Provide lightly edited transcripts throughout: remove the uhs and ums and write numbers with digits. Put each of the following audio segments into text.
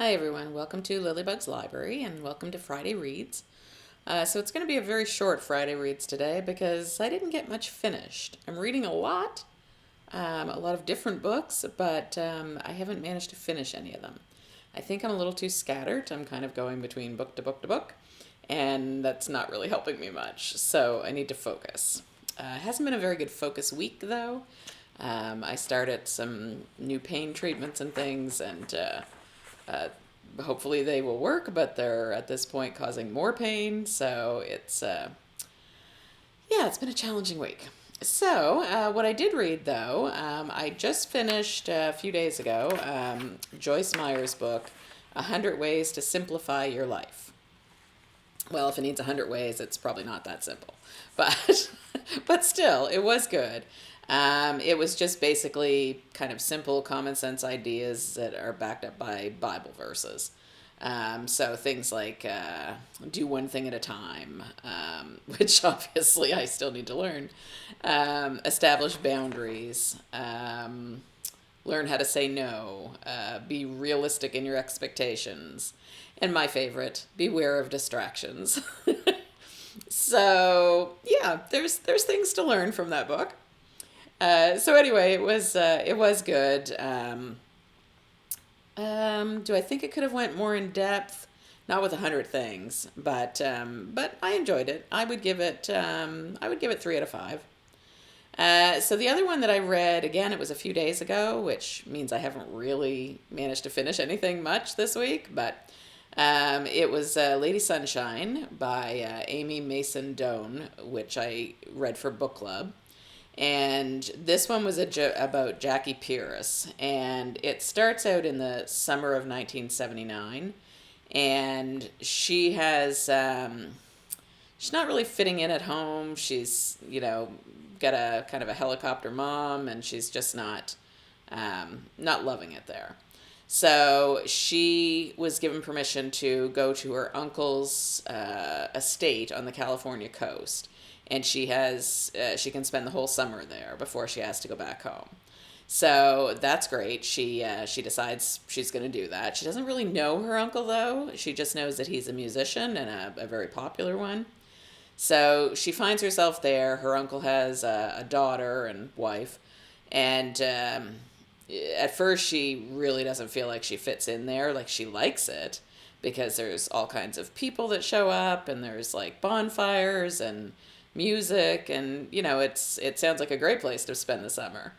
Hi everyone, welcome to Lilybugs Library and welcome to Friday Reads. So it's going to be a very short Friday Reads today because I didn't get much finished. I'm reading a lot of different books, but I haven't managed to finish any of them. I think I'm a little too scattered. I'm kind of going between book to book to book, and that's not really helping me much, so I need to focus. It hasn't been a very good focus week though. I started some new pain treatments and things, and uh, hopefully they will work, but they're at this point causing more pain. So it's been a challenging week. So what I did read though, I just finished a few days ago Joyce Meyer's book, 100 Ways to Simplify Your Life. Well, if it needs 100 ways, it's probably not that simple, but but still, it was good. It was just basically kind of simple, common sense ideas that are backed up by Bible verses. So things like do one thing at a time, which obviously I still need to learn. Establish boundaries. Learn how to say no. Be realistic in your expectations. And my favorite, beware of distractions. So yeah, there's things to learn from that book. So anyway, it was good. Do I think it could have went more in depth? Not with 100 things, but I enjoyed it. I would give it 3 out of 5. So the other one that I read, again, it was a few days ago, which means I haven't really managed to finish anything much this week, but it was Lady Sunshine by Amy Mason Doan, which I read for book club. And this one was about Jackie Pierce, and it starts out in the summer of 1979, and she's not really fitting in at home. She's, got a kind of a helicopter mom, and she's just not loving it there. So she was given permission to go to her uncle's estate on the California coast, and she can spend the whole summer there before she has to go back home. So that's great. She decides she's going to do that. She doesn't really know her uncle though. She just knows that he's a musician and a very popular one. So she finds herself there. Her uncle has a daughter and wife, and at first she really doesn't feel like she fits in there. Like, she likes it because there's all kinds of people that show up, and there's like bonfires and music, and it sounds like a great place to spend the summer.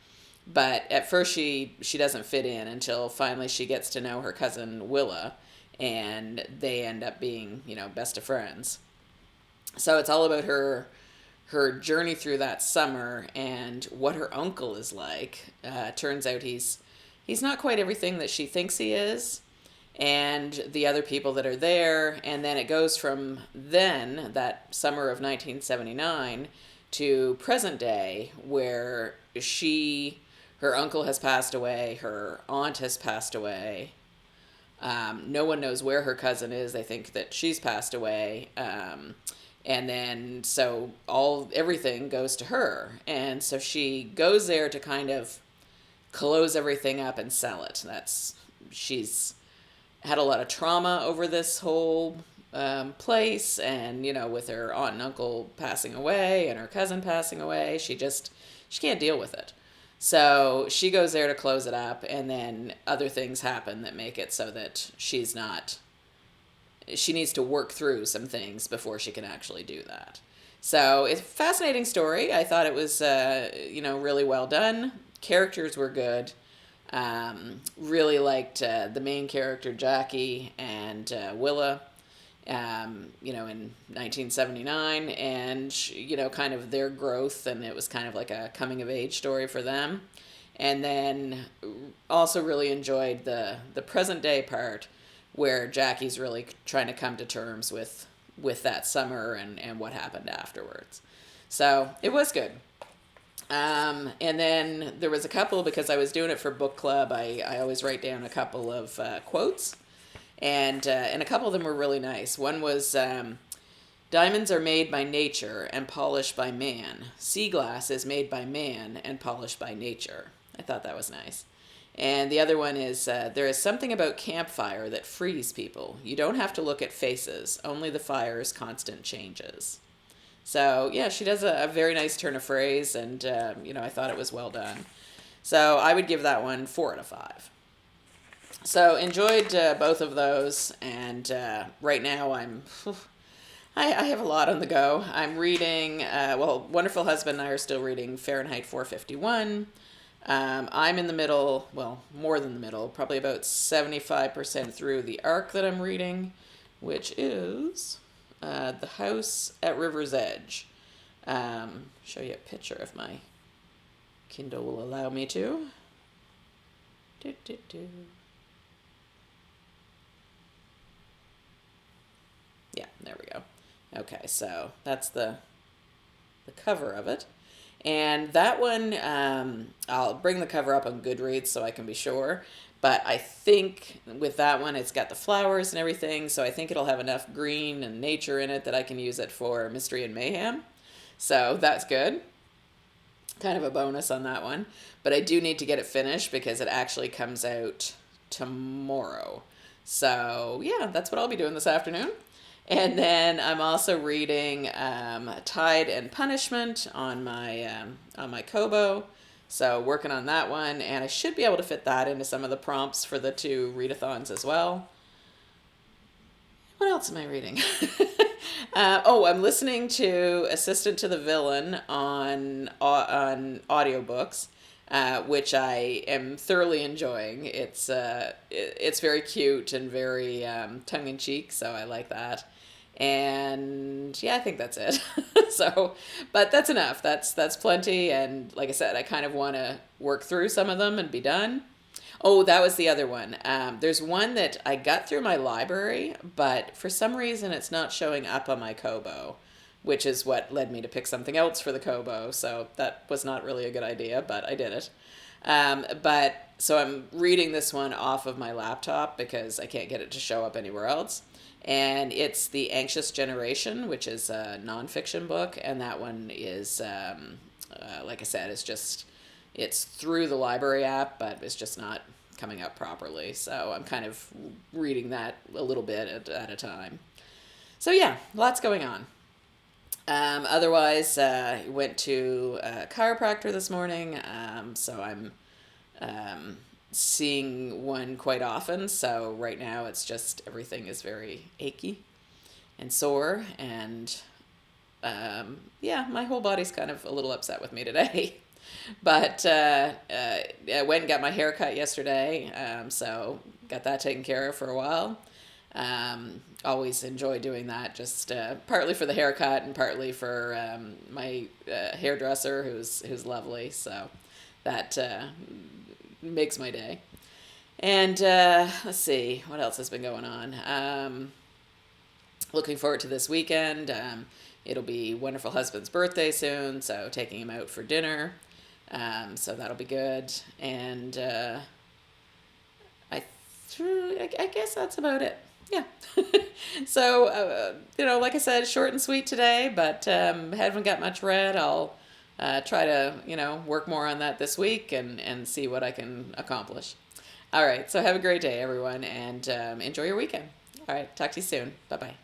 But at first she doesn't fit in until finally she gets to know her cousin Willa, and they end up being best of friends. So it's all about her journey through that summer and what her uncle is like. Turns out he's not quite everything that she thinks he is, and the other people that are there. And then it goes from then, that summer of 1979, to present day, where her uncle has passed away, her aunt has passed away. No one knows where her cousin is. They think that she's passed away. And then so everything goes to her. And so she goes there to kind of close everything up and sell it. She's had a lot of trauma over this whole place, and with her aunt and uncle passing away and her cousin passing away, she can't deal with it. So she goes there to close it up, and then other things happen that make it so that she needs to work through some things before she can actually do that. So it's a fascinating story. I thought it was really well done. Characters were good. Really liked the main character, Jackie, and Willa, in 1979, and, kind of their growth, and it was kind of like a coming of age story for them. And then also really enjoyed the present day part, where Jackie's really trying to come to terms with that summer and what happened afterwards. So it was good. And then there was a couple, because I was doing it for book club, I always write down a couple of quotes, and a couple of them were really nice. One was, diamonds are made by nature and polished by man. Sea glass is made by man and polished by nature. I thought that was nice. And the other one is there is something about campfire that frees people. You don't have to look at faces, only the fire's constant changes. So yeah, she does a very nice turn of phrase, and I thought it was well done. So I would give that one 4 out of 5. So enjoyed both of those, and right now I have a lot on the go. I'm reading, Wonderful Husband and I are still reading Fahrenheit 451. I'm in the middle, well, more than the middle, probably about 75% through the arc that I'm reading, which is The House at River's Edge. Show you a picture if my Kindle will allow me to. Yeah, there we go. Okay, so that's the cover of it. And that one, I'll bring the cover up on Goodreads so I can be sure. But I think with that one, it's got the flowers and everything, so I think it'll have enough green and nature in it that I can use it for Mystery and Mayhem. So that's good. Kind of a bonus on that one. But I do need to get it finished because it actually comes out tomorrow. So yeah, that's what I'll be doing this afternoon. And then I'm also reading Tide and Punishment on my Kobo. So working on that one, and I should be able to fit that into some of the prompts for the 2 readathons as well. What else am I reading? I'm listening to Assistant to the Villain on audiobooks, which I am thoroughly enjoying. It's very cute and very tongue-in-cheek, so I like that. And yeah, I think that's it. So, but that's enough. That's plenty. And like I said, I kind of want to work through some of them and be done. Oh, that was the other one. There's one that I got through my library, but for some reason it's not showing up on my Kobo, which is what led me to pick something else for the Kobo. So that was not really a good idea, but I did it. So I'm reading this one off of my laptop because I can't get it to show up anywhere else. And it's The Anxious Generation, which is a nonfiction book. And that one is, like I said, it's through the library app, but it's just not coming up properly. So I'm kind of reading that a little bit at a time. So yeah, lots going on. Otherwise, went to a chiropractor this morning. So I'm seeing one quite often. So right now it's just everything is very achy and sore. And my whole body's kind of a little upset with me today. But I went and got my hair cut yesterday. So got that taken care of for a while. Always enjoy doing that, just partly for the haircut and partly for my hairdresser, who's lovely. So that makes my day. And let's see, what else has been going on? Looking forward to this weekend. It'll be Wonderful Husband's birthday soon, so taking him out for dinner. So that'll be good. And I guess that's about it. Yeah. So, like I said, short and sweet today, but haven't got much read. I'll try to, work more on that this week and see what I can accomplish. All right. So have a great day, everyone, and enjoy your weekend. All right. Talk to you soon. Bye-bye.